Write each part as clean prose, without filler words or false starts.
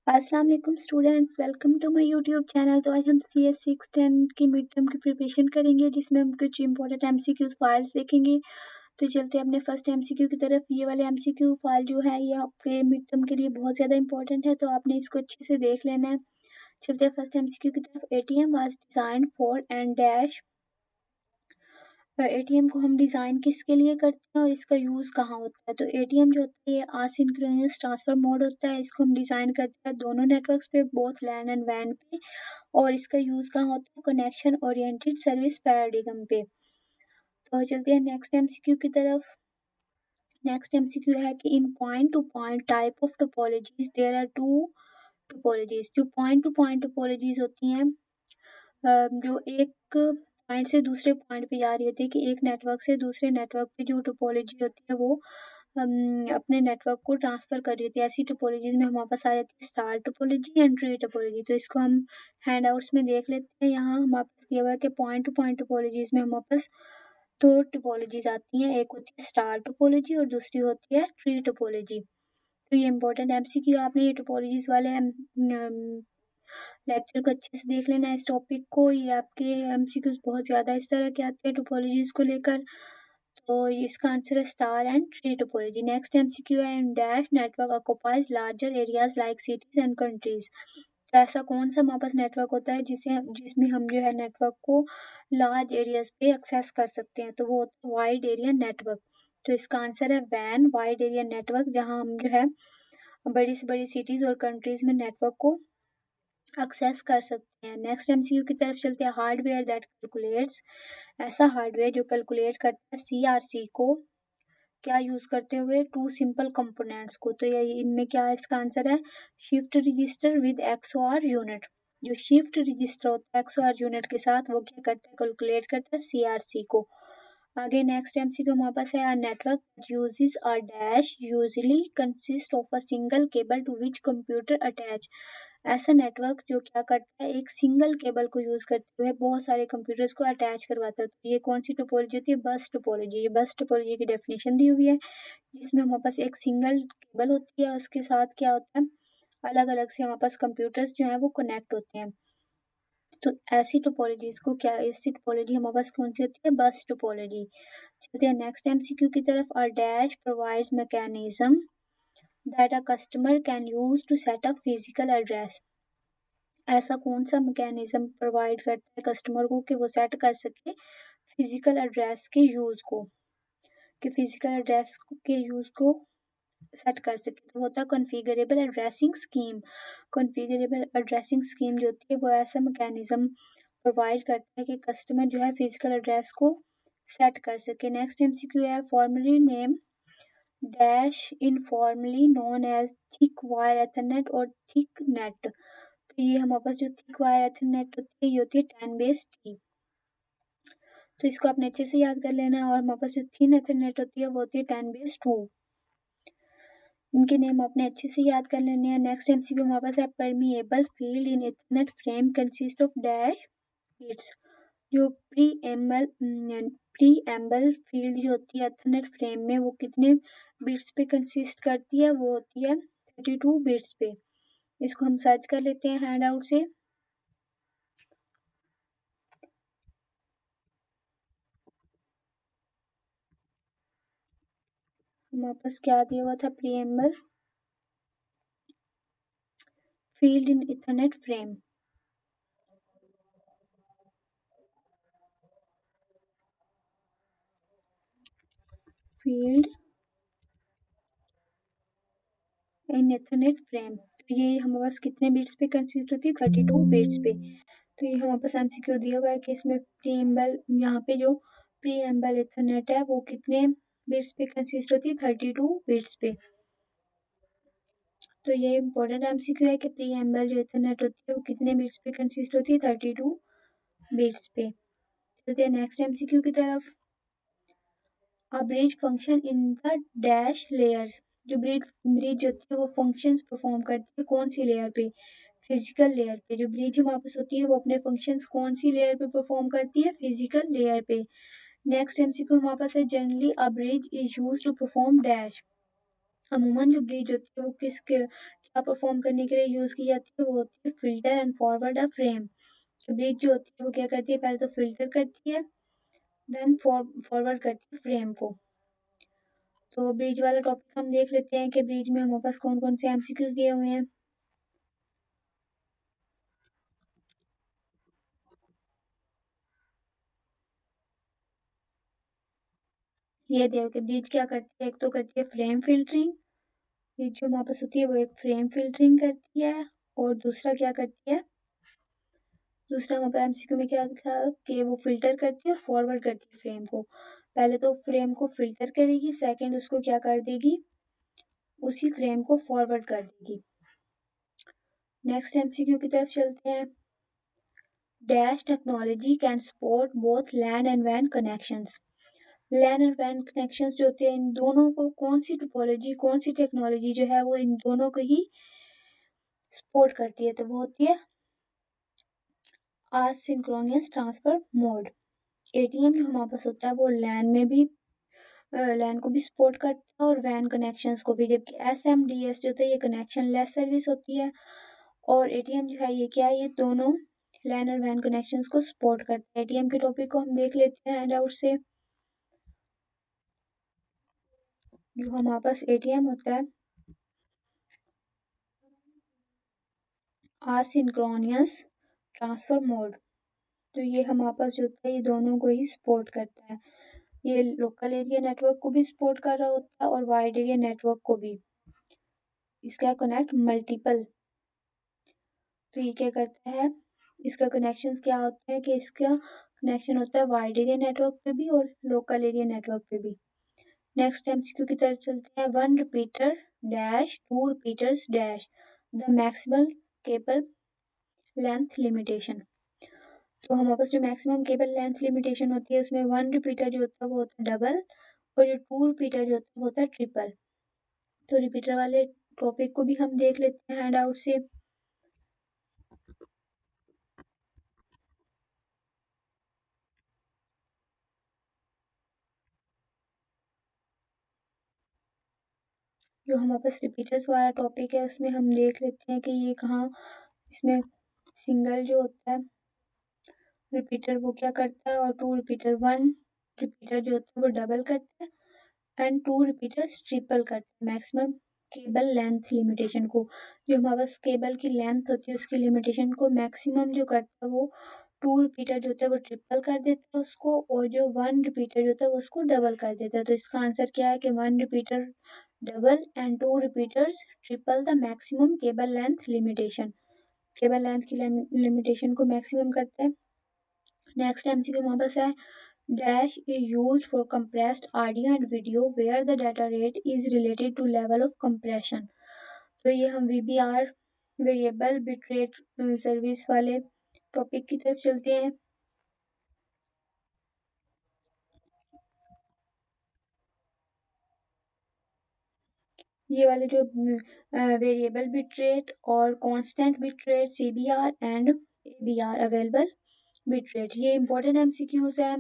अस्सलाम वालेकुम students, welcome to my YouTube channel. तो आज हम सी एस 610 की मिड टर्म की प्रिपरेशन करेंगे, जिसमें हम कुछ इंपॉर्टेंट एमसीक्यूज फाइल्स देखेंगे। तो चलते हैं अपने फर्स्ट एमसीक्यू की तरफ। ये वाले एमसीक्यू फाइल जो है ये आपके मिड टर्म के लिए बहुत ज़्यादा इंपॉर्टेंट है, तो आपने इसको अच्छे से देख लेना है। चलते हैं फर्स्ट एमसीक्यू की तरफ। ATM was design for and dash. ATM को हम डिज़ाइन किसके लिए करते हैं और इसका यूज़ कहाँ होता है। तो एटीएम जो होता है ये आसिंक्रोनस ट्रांसफर मोड होता है। इसको हम डिज़ाइन करते हैं दोनों नेटवर्क्स पे, बोथ लैन एंड वैन पे। और इसका यूज़ कहाँ होता है, कनेक्शन ओरिएंटेड सर्विस पैराडिगम पे। तो चलते हैं नेक्स्ट एमसीक्यू की तरफ। नेक्स्ट एमसीक्यू है कि in point to point type of topologies there are two topologies. जो पॉइंट टू पॉइंट टोपोलॉजीज होती हैं, जो एक पॉइंट से दूसरे पॉइंट पे जा रही होती है, कि एक नेटवर्क से दूसरे नेटवर्क पे जो टोपोलॉजी होती है वो अपने नेटवर्क को ट्रांसफर कर रही होती है। ऐसी टोपोलॉजीज में हमारे पास आ जाती है star topology and tree topology. तो इसको हम हैंडआउट्स में देख लेते हैं। यहाँ हमारे पास दिया हुआ है कि पॉइंट टू पॉइंट टोपोलॉजीज में हमारे पास दो टोपोलॉजीज आती हैं, एक होती है स्टार टोपोलॉजी और दूसरी होती है ट्री टोपोलॉजी। तो ये इंपॉर्टेंट एमसीक्यू, आपने ये टोपोलॉजीज वाले लेक्चर को अच्छे से देख लेना है। इस टॉपिक को, ये आपके एमसीक्यूज बहुत ज़्यादा इस तरह के आते हैं टोपोलॉजीज को लेकर। तो इसका आंसर है star and tree topology. Next MCQ है in dash network occupies larger areas like cities and countries. तो ऐसा कौन सा हमारे पास नेटवर्क होता है जिसमें हम जो है नेटवर्क को लार्ज एरियाज पे एक्सेस कर सकते हैं। तो वो होता है वाइड एरिया नेटवर्क। तो इसका आंसर है वैन, वाइड एरिया नेटवर्क, जहाँ हम जो है बड़ी से बड़ी सिटीज और कंट्रीज में नेटवर्क को एक्सेस कर सकते हैं। नेक्स्ट एमसीक्यू की तरफ चलते हैं। Hardware that calculates. ऐसा हार्डवेयर जो कैलकुलेट करता है सीआरसी को, क्या यूज करते हुए, टू सिंपल कंपोनेंट्स को। तो ये इनमें क्या है, इसका आंसर है shift register with XOR unit. जो शिफ्ट रजिस्टर होता है एक्सओआर यूनिट के साथ, वो क्या करता है, कैलकुलेट करता है सीआरसी को। आगे नेक्स्ट एमसीक्यू हमारे पास है, network uses a dash usually consist of a single cable to which computer attach. ऐसा नेटवर्क जो क्या करता है, एक सिंगल केबल को यूज करते हुए बहुत सारे कंप्यूटर्स को अटैच करवाता है। तो ये कौन सी टोपोलॉजी होती है, बस टोपोलॉजी। ये बस टोपोलॉजी की डेफिनेशन दी हुई है, जिसमें हमारे पास एक सिंगल केबल होती है, उसके साथ क्या होता है, अलग अलग से हमारे पास कंप्यूटर्स जो है वो कनेक्ट होते हैं। तो ऐसी टोपोलॉजीज को क्या, ऐसी टोपोलॉजी हमारे पास कौन सी होती है, बस टोपोलॉजी। चलते हैं नेक्स्ट एमसीक्यू की तरफ। A dash provides mechanism that a customer can use to set up physical address. ऐसा कौन सा मैकेनिज्म प्रोवाइड करता है कस्टमर को कि वो सेट कर सके फिजिकल एड्रेस के यूज को, कि फिजिकल एड्रेस के यूज को सेट कर सके। तो होता है कॉन्फ़िगरेबल एड्रेसिंग स्कीम। कॉन्फ़िगरेबल एड्रेसिंग स्कीम जो होती है वो ऐसा मैकेनिज्म प्रोवाइड करता है कि कस्टमर जो है फिजिकल एड्रेस को सेट कर सके। नेक्स्ट एमसीक्यू है, formally name dash informally known as thick wire Ethernet और थिक नेट। तो ये हमारे पास जो थिक वायर एथरनेट होती है ये होती है 10 बेस टी। तो इसको आपने अच्छे से याद कर लेना है। और हमारे पास जो थिन एथरनेट होती है वो होती है 10 बेस 2। इनके नेम आपने अच्छे से याद कर लेने हैं। नेक्स्ट एमसीक्यू हमारे पास है, permeable field in Ethernet frame consist of dash bits. जो प्री एम्बल फील्ड जो होती है इथरनेट फ्रेम में, वो कितने बिट्स पे कंसिस्ट करती है, वो होती है 32 बिट्स पे। इसको हम सर्च कर लेते हैं हैंड आउट से। हमारे पास क्या दिया हुआ था, प्रीएम्बल फील्ड इन इथरनेट फ्रेम। फील्ड इन इथरनेट फ्रेम, तो ये हमारे पास कितने बिट्स पे कंसिस्ट होती है, 32 बिट्स पे। तो ये हमारे पास एमसीक्यू दिया हुआ है कि इसमें प्रीएम्बल, यहाँ पे जो प्रीएम्बल इथरनेट है वो कितने बिट्स पे कंसिस्ट होती है, 32 बिट्स पे। तो ये इंपॉर्टेंट एमसीक्यू है कि प्रीएम्बल जो इथरनेट होती है वो कितने बिट्स पे कंसिस्ट होती है, 32 बिट्स पे। चलते हैं नेक्स्ट एमसीक्यू की तरफ। अ bridge function in the dash layers. जो ब्रिज होती है वो फंक्शंस परफॉर्म करती है कौन सी लेयर पे, फिजिकल लेयर पे। जो ब्रिज हमारे पास होती है वो अपने फंक्शंस कौन सी लेयर पे परफॉर्म करती है, फिजिकल लेयर पे। नेक्स्ट एमसीक्यू हमारे पास है, generally a bridge is used to perform dash. अमूमन जो ब्रिज होती है वो किस क्या क्या परफॉर्म करने के लिए यूज की जाती है, वो होती है filter and forward a frame. तो ब्रिज जो होती है वो क्या करती है, पहले तो फिल्टर करती है, देन फॉरवर्ड करती है फ्रेम को। तो ब्रिज वाला टॉपिक हम देख लेते हैं कि ब्रिज में हमारे पास कौन कौन से एमसीक्यूज दिए हुए हैं। ये देखो कि ब्रिज क्या करती है, एक तो करती है फ्रेम फिल्टरिंग, ब्रिज जो हमारे पास होती है वो एक फ्रेम फिल्टरिंग करती है, और दूसरा क्या करती है, दूसरा हमारे एमसीक्यू में क्या था कि वो फिल्टर करती है और फॉरवर्ड करती है फ्रेम को। पहले तो फ्रेम को फिल्टर करेगी, सेकंड उसको क्या कर देगी, उसी फ्रेम को फॉरवर्ड कर देगी। नेक्स्ट एमसीक्यू की तरफ चलते हैं। Dash technology can support both LAN and वैन कनेक्शंस। लैन और वैन कनेक्शंस जो होते हैं, इन दोनों को कौन सी टोपोलॉजी, कौन सी टेक्नोलॉजी जो है वो इन दोनों को ही सपोर्ट करती है, तो वो होती है एसिंक्रोनस ट्रांसफर मोड। एटीएम जो हमारे पास होता है वो लैन में भी, लैन को भी सपोर्ट करता है और वैन कनेक्शंस को भी, जबकि एसएमडीएस जो होता है ये कनेक्शन लेस सर्विस होती है, और एटीएम जो है ये क्या है, ये दोनों लैन और वैन कनेक्शंस को सपोर्ट करते हैं। एटीएम के टॉपिक को हम देख लेते हैं हैंडआउट से। जो हमारे पास एटीएम होता है, एसिंक्रोनस ट्रांसफर मोड, तो ये हमारे पास जो होता है ये दोनों को ही सपोर्ट करता है। ये लोकल एरिया नेटवर्क को भी सपोर्ट कर रहा होता है और वाइड एरिया नेटवर्क को भी। इसका कनेक्ट मल्टीपल, तो ये क्या करता है, इसका कनेक्शंस क्या होता है कि इसका कनेक्शन होता है वाइड एरिया नेटवर्क पे भी और लोकल एरिया नेटवर्क पे भी। नेक्स्ट एमसीक्यू की तरफ चलते हैं। One repeater dash two repeaters dash the maximum cable length limitation. तो हमारे पास जो मैक्सिमम केबल लेंथ लिमिटेशन होती है उसमें वन रिपीटर जो होता है वो होता है डबल, और जो टू रिपीटर जो होता है वो होता है ट्रिपल। तो रिपीटर वाले टॉपिक को भी हम देख लेते हैं हैंड आउट से। जो हमारे पास रिपीटर्स वाला टॉपिक है उसमें हम देख लेते हैं कि ये कहाँ, इसमें सिंगल जो होता है रिपीटर वो क्या करता है, और टू रिपीटर, वन रिपीटर जो होता है वो डबल करता है एंड टू रिपीटर्स ट्रिपल करते हैं मैक्सिमम केबल लेंथ लिमिटेशन को। जो हमारे पास केबल की लेंथ होती है उसकी लिमिटेशन को मैक्सिमम जो करता है वो टू रिपीटर जो होता है वो ट्रिपल कर देता है उसको, और जो वन रिपीटर जो होता है वो उसको डबल कर देता है। तो इसका आंसर क्या है कि one repeater double and two repeaters triple the maximum cable length limitation. Cable length की लिमिटेशन को मैक्सिमम करता है। नेक्स्ट एमसीक्यू हमारे पास है। Dash is used for compressed audio and video where the data rate is related to level of compression। तो ये हम VBR वेरिएबल बिटरेट सर्विस वाले टॉपिक की तरफ चलते हैं। ये वाले जो वेरिएबल बिटरेट और constant bitrate CBR and ABR available bitrate, ये इंपॉर्टेंट एमसीक्यूज है।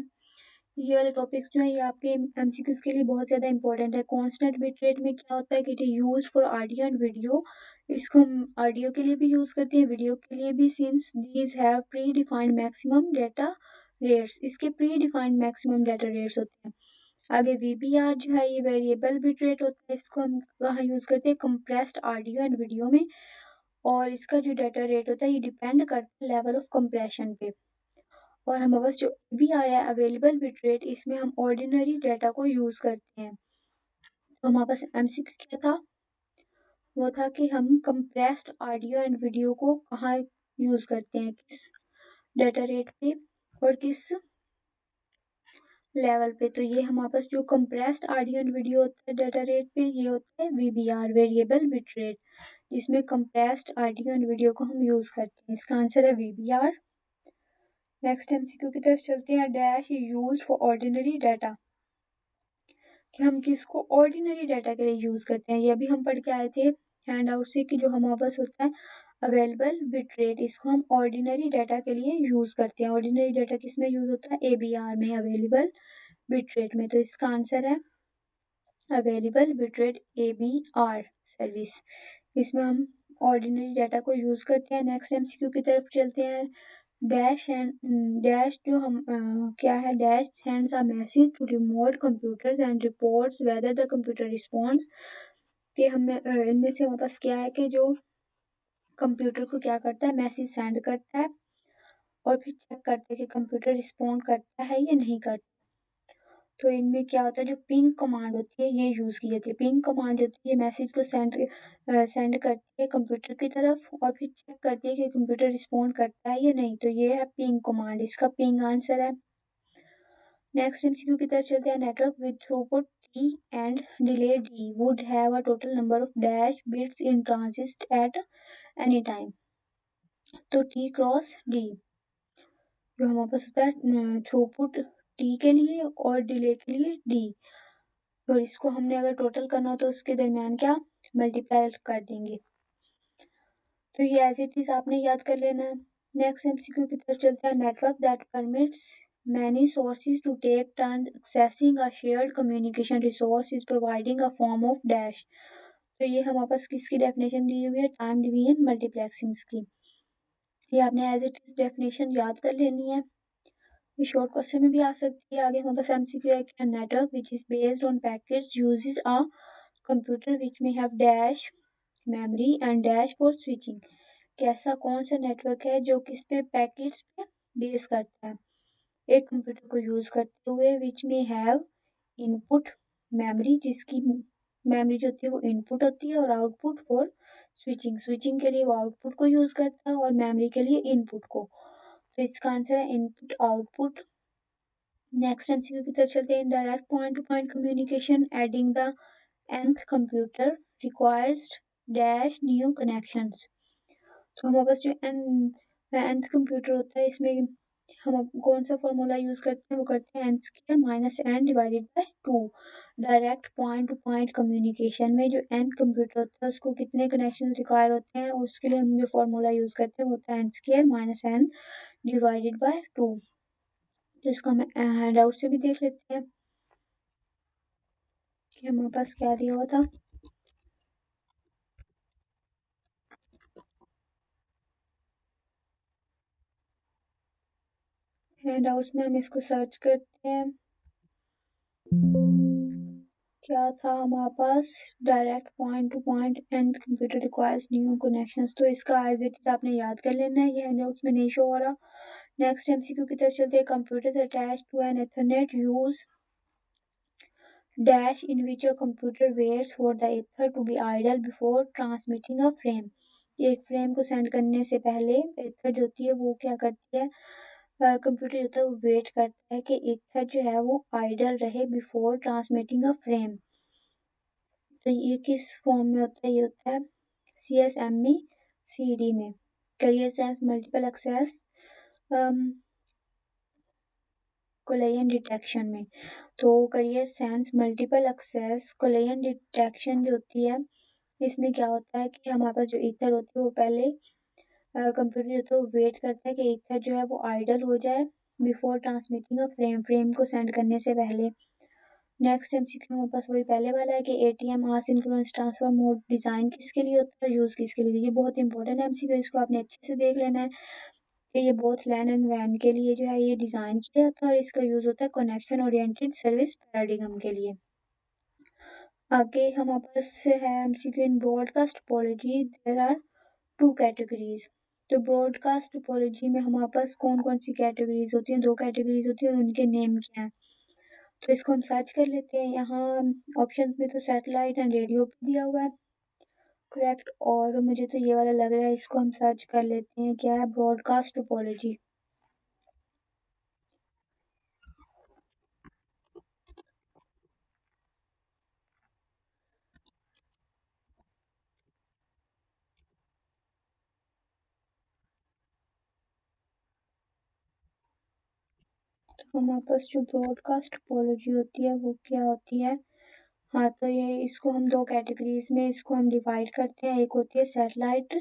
ये वाले टॉपिक्स जो है ये आपके एमसीक्यूज के लिए बहुत ज़्यादा इंपॉर्टेंट है। कांस्टेंट बिट रेट में क्या होता है कि it is use for audio and video. इसको हम ऑडियो के लिए भी यूज करते हैं, वीडियो के लिए भी, since these have predefined maximum data rates. इसके predefined maximum data rates होते हैं। आगे VBR जो है ये वेरिएबल बिट रेट होता है, इसको हम कहाँ यूज करते हैं, कंप्रेस्ड ऑडियो एंड वीडियो में, और इसका जो डाटा रेट होता है ये डिपेंड करता है लेवल ऑफ कंप्रेशन पे। और हमारे पास जो भी आया है अवेलेबल बिट रेट, इसमें हम ऑर्डिनरी डाटा को यूज करते हैं। तो हमारे पास एमसीक्यू क्या था, वो था कि हम कंप्रेस्ड ऑडियो एंड वीडियो को कहाँ यूज करते हैं, किस डाटा रेट पे और किस लेवल पे। तो ये हमारे पास जो कंप्रेस्ड ऑडियो एंड वीडियो होता है डाटा रेट पे, ये होता है VBR वेरिएबल बिट रेट, जिसमें कंप्रेस्ड ऑडियो एंड वीडियो को हम यूज करते हैं। इसका आंसर है VBR। नेक्स्ट एमसीक्यू की तरफ चलते हैं। Dash use for ordinary data, कि हम किसको ऑर्डिनरी डाटा के लिए यूज करते हैं। ये अभी हम पढ़ के आए थे हैंड आउट से कि जो हमारे पास होता है अवेलेबल बिट रेट, इसको हम ऑर्डिनरी डाटा के लिए यूज करते हैं। ऑर्डिनरी डाटा किस में यूज होता है, ABR में, अवेलेबल बिट रेट में। तो इसका आंसर है available bit rate ABR service. इसमें हम ऑर्डिनरी डाटा को यूज़ करते हैं। नेक्स्ट एमसीक्यू की तरफ चलते हैं। डैश जो हम क्या है, dash sends a message to remote computers and reports whether the computer response. कि हमें इनमें से हमारे पास क्या है कि जो कंप्यूटर को क्या करता है, मैसेज सेंड करता है और फिर चेक करता है कि कंप्यूटर रिस्पॉन्ड करता है या नहीं करता। तो इनमें क्या होता है, जो पिंग कमांड होती है ये यूज़ की जाती है। पिंग कमांड होती है मैसेज को सेंड करती है कंप्यूटर की तरफ और फिर चेक करती है कि कंप्यूटर रिस्पॉन्ड करता है या नहीं। तो ये है पिंग कमांड, इसका पिंग आंसर है। नेक्स्ट एमसीक्यू की तरफ चलते हैं। Network with throughput T and delay D would have a total number of dash bits in transist at any time. तो T क्रॉस D जो हमारे पास होता है थ्रूपुट T के लिए और डिले के लिए D, और इसको हमने अगर टोटल करना हो तो उसके दरमियान क्या मल्टीप्लाई कर देंगे। तो ये एज इट इज आपने याद कर लेना है। नेक्स्ट एमसीक्यू की तरफ चलते हैं। Network that permits many sources to take turns accessing a shared communication resource is providing a form of dash। तो ये हमारे पास किसकी डेफिनेशन दी हुई है, टाइम डिवीजन मल्टीप्लेक्सिंग की। ये आपने एज इट इज डेफिनेशन याद कर लेनी है, ये शॉर्ट क्वेश्चन में भी आ सकती है। आगे हमारे पास एमसीक्यू है कि network which is based on packets uses a computer which may have dash memory and dash for switching. कैसा कौन सा नेटवर्क है जो किस पे, पैकेट्स पे बेस करता है, एक कंप्यूटर को यूज करते हुए, विच में हैव इनपुट मेमोरी, जिसकी मेमोरी जो होती है वो इनपुट होती है, और आउटपुट फॉर स्विचिंग, स्विचिंग के लिए वो आउटपुट को यूज करता है और मेमोरी के लिए इनपुट को। तो इसका आंसर है इनपुट आउटपुट। नेक्स्ट एमसीक्यू की तरफ चलते हैं। Direct point to point communication adding the nth computer requires dash new connections। तो हमारे पास जो nth कंप्यूटर होता है इसमें हम कौन सा फॉर्मूला यूज करते हैं, वो करते हैं n² minus n divided by 2। Direct point to point communication में जो n कंप्यूटर होता है उसको कितने कनेक्शन रिक्वायर होते हैं, उसके लिए हम जो फॉर्मूला यूज करते हैं वो होता है n² minus n divided by 2। तो इसको हम हैंड आउट से भी देख लेते हैं कि हमारे पास क्या दिया हुआ था। हैंड आउट्स में हम इसको सर्च करते हैं, क्या था हमारे पास, direct point to point and computer requires new connections. तो इसका एज इट इज आपने याद कर लेना है, ये हैंडआउट्स में नहीं शो हो रहा। नेक्स्ट एमसीक्यू की तरफ चलते हैं। Computers attached to an Ethernet use dash in which your computer waits for the ether to be idle before transmitting a frame. एक फ्रेम को सेंड करने से पहले एथर जो होती है वो क्या करती है, कंप्यूटर जो होता है वो वेट करता है कि एथर जो है वो आइडल रहे बिफोर ट्रांसमिटिंग अ फ्रेम। तो ये किस फॉर्म में होता है, ये होता है CSME CD में, carrier sense multiple access collision detection में। तो carrier sense multiple access collision detection जो होती है इसमें क्या होता है कि हमारे पास जो ईथर होती है वो पहले कंप्यूटर जो होता है वो वेट करता है कि ईथर जो है वो आइडल हो जाए before transmitting a frame, frame को सेंड करने से पहले। नेक्स्ट एमसीक्यू हमारे पास वही पहले वाला है कि ATM आसिंक्रोनस ट्रांसफर मोड डिजाइन किसके लिए होता है, यूज किसके लिए। ये बहुत इंपॉर्टेंट एमसीक्यू, इसको आपने अच्छे से देख लेना है कि ये बोथ लैन एंड वैन के लिए जो है ये डिजाइन किया जाता है और इसका यूज होता है कनेक्शन ओरिएंटेड सर्विस पैराडिग्म के लिए। आगे हमारे पास है MCQ in broadcast topology there are 2 categories. तो ब्रॉडकास्ट टोपोलॉजी में हमारे पास कौन कौन सी कैटेगरीज होती हैं, 2 कैटेगरीज होती हैं और उनके नेम क्या हैं। तो इसको हम सर्च कर लेते हैं। यहाँ ऑप्शन में तो सैटेलाइट एंड रेडियो भी दिया हुआ है करेक्ट, और मुझे तो ये वाला लग रहा है, इसको हम सर्च कर लेते हैं, क्या है, ब्रॉडकास्ट टोपोलॉजी। तो हमारे पास जो ब्रॉडकास्ट टोपोलॉजी होती है वो क्या होती है, हाँ तो ये इसको हम 2 कैटेगरीज में इसको हम डिवाइड करते हैं। एक होती है सैटेलाइट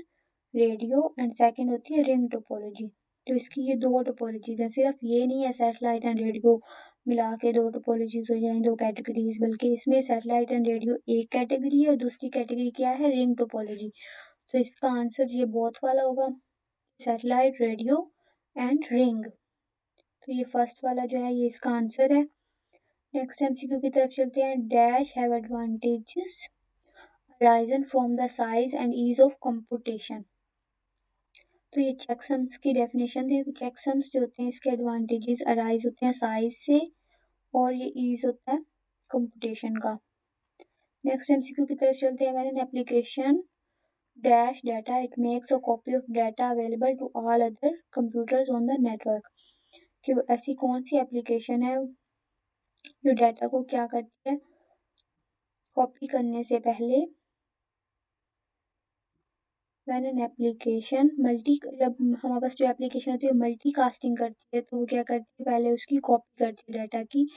रेडियो एंड सेकंड होती है रिंग टोपोलॉजी। तो इसकी ये 2 टोपोलॉजीज हैं, सिर्फ ये नहीं है सैटेलाइट एंड रेडियो मिला के 2 टोपोलॉजीज हो जाएं 2 कैटेगरीज, बल्कि इसमें सैटेलाइट एंड रेडियो एक कैटेगरी है और दूसरी कैटेगरी क्या है, रिंग टोपोलॉजी। तो इसका आंसर ये बोथ वाला होगा, सैटेलाइट, रेडियो एंड रिंग। तो ये फर्स्ट वाला जो है ये इसका आंसर है। नेक्स्ट एमसीक्यू की तरफ चलते हैं। Dash have advantages arisen from the size and ease of computation. तो ये चेकसम्स की डेफिनेशन थी। चेकसम्स जो होते हैं इसके एडवांटेजेस अराइज होते हैं साइज से और ये ईज होता है कंप्यूटेशन का। नेक्स्ट एमसीक्यू की तरफ चलते हैं। When an application dash data it makes a copy of data available to all other computers on the network। कि ऐसी कौन सी एप्लीकेशन है जो डाटा को क्या करती है, कॉपी करने से पहले। व्हेन एन एप्लीकेशन जब हमारे पास जो एप्लीकेशन होती है मल्टी कास्टिंग करती है तो वो क्या करती है, पहले उसकी कॉपी करती है डाटा की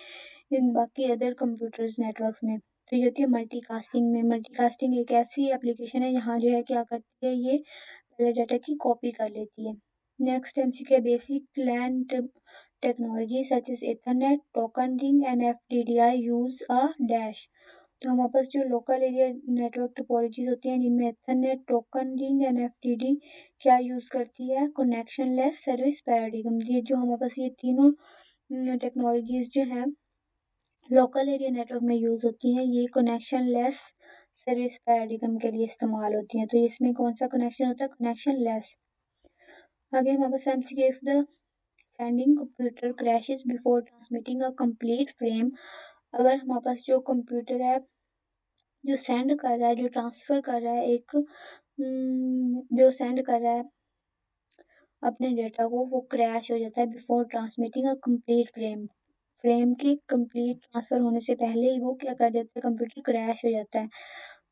इन बाकी अदर कंप्यूटर्स नेटवर्क्स में। तो ये होती है मल्टीकास्टिंग में। मल्टीकास्टिंग एक ऐसी एप्लीकेशन है यहाँ जो है क्या करती है, ये पहले डाटा की कॉपी कर लेती है। Next MCQ basic LAN technology such as Ethernet, token ring and FDDI use a dash. तो हमारे पास जो लोकल एरिया नेटवर्क टोपोलॉजीज होती हैं जिनमें Ethernet, token ring and FDD क्या यूज करती है, कनेक्शन लेस सर्विस पैराडिग्म। ये जो हमारे पास ये तीनों टेक्नोलॉजीज जो हैं लोकल एरिया नेटवर्क में यूज होती हैं, ये कनेक्शन लेस सर्विस पैराडिग्म के लिए इस्तेमाल होती हैं। तो इसमें कौन सा कनेक्शन होता है, कनेक्शन लेस। आगे हमारे पास MCQ if the sending computer crashes before transmitting a complete frame. अगर हमारे पास जो कंप्यूटर है जो सेंड कर रहा है, जो ट्रांसफर कर रहा है एक जो सेंड कर रहा है अपने डेटा को, वो क्रैश हो जाता है before transmitting a complete frame. Frame के कंप्लीट ट्रांसफर होने से पहले ही वो क्या कर देता है, कंप्यूटर क्रैश हो जाता है।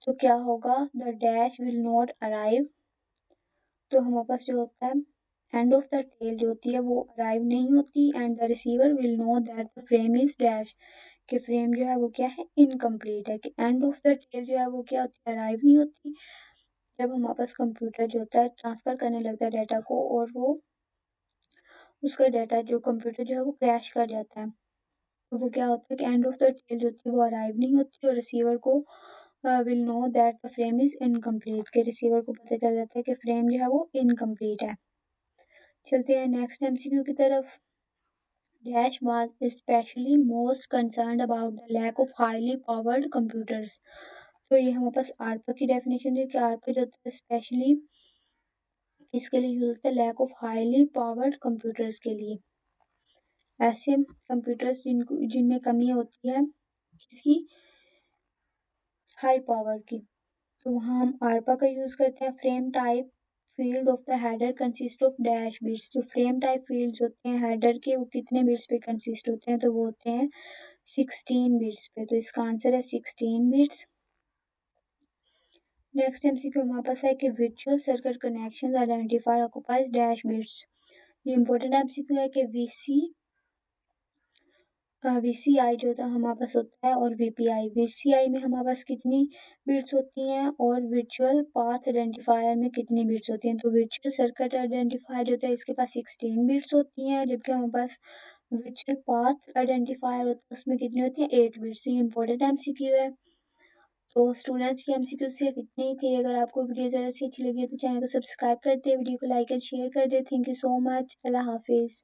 तो क्या होगा, the dash will not arrive. तो हमारे पास जो होता है एंड ऑफ द टेल जो होती है वो अराइव नहीं होती and the receiver will know that the frame is dash, कि फ्रेम जो है वो क्या है, इनकम्प्लीट है। कि एंड ऑफ द टेल जो है वो क्या होती है, अराइव नहीं होती जब हमारे पास कंप्यूटर जो होता है ट्रांसफर करने लगता है डाटा को और वो उसका डाटा जो कंप्यूटर जो है वो क्रैश कर जाता है। तो वो क्या होता है कि एंड ऑफ द टेल जो होती है वो अराइव नहीं होती और रिसीवर को will know that the frame is incomplete, के रिसीवर को पता चल जाता है कि फ्रेम जो है वो इनकम्प्लीट है। चलते हैं नेक्स्ट एमसीक्यू की तरफ। Dash was especially most concerned about the lack of highly powered computers। तो ये हमारे पास आरपा की डेफिनेशन है कि आरपा जो होता है स्पेशली किसके लिए यूज होता है, lack of highly powered computers के लिए। ऐसे कंप्यूटर्स जिनमें कमी होती है किसकी, हाई पावर की। तो वहाँ हम आरपा का यूज करते हैं। Frame type field of the header consist of dash bits. जो फ्रेम टाइप फील्ड्स होते हैं हेडर के वो कितने बिट्स पे कंसिस्ट होते हैं, तो वो होते हैं 16 बिट्स पे। तो इसका आंसर है 16 बिट्स। नेक्स्ट एमसीक्यू हमारे पास है कि virtual circuit connection identifier occupies dash bits. ये इंपॉर्टेंट एमसीक्यू है कि वीसीआई जो होता है हमारे पास होता है और वीपीआई। वीसीआई में हमारे पास कितनी बिट्स होती हैं और वर्चुअल पाथ आइडेंटिफायर में कितनी बिट्स होती हैं। तो वर्चुअल सर्किट आइडेंटिफायर जो होता है इसके पास 16 बिट्स होती हैं, जबकि हमारे पास वर्चुअल पाथ आइडेंटिफायर होता है उसमें कितनी होती है, 8 बिट्स। ये इंपॉर्टेंट एमसीक्यू है। तो स्टूडेंट्स की एमसीक्यू सिर्फ इतने ही थे। अगर आपको वीडियो ज़रा सी अच्छी लगी है तो चैनल को सब्सक्राइब कर दे, वीडियो को लाइक एंड शेयर कर दे। Thank you so much. अल्लाह हाफिज़।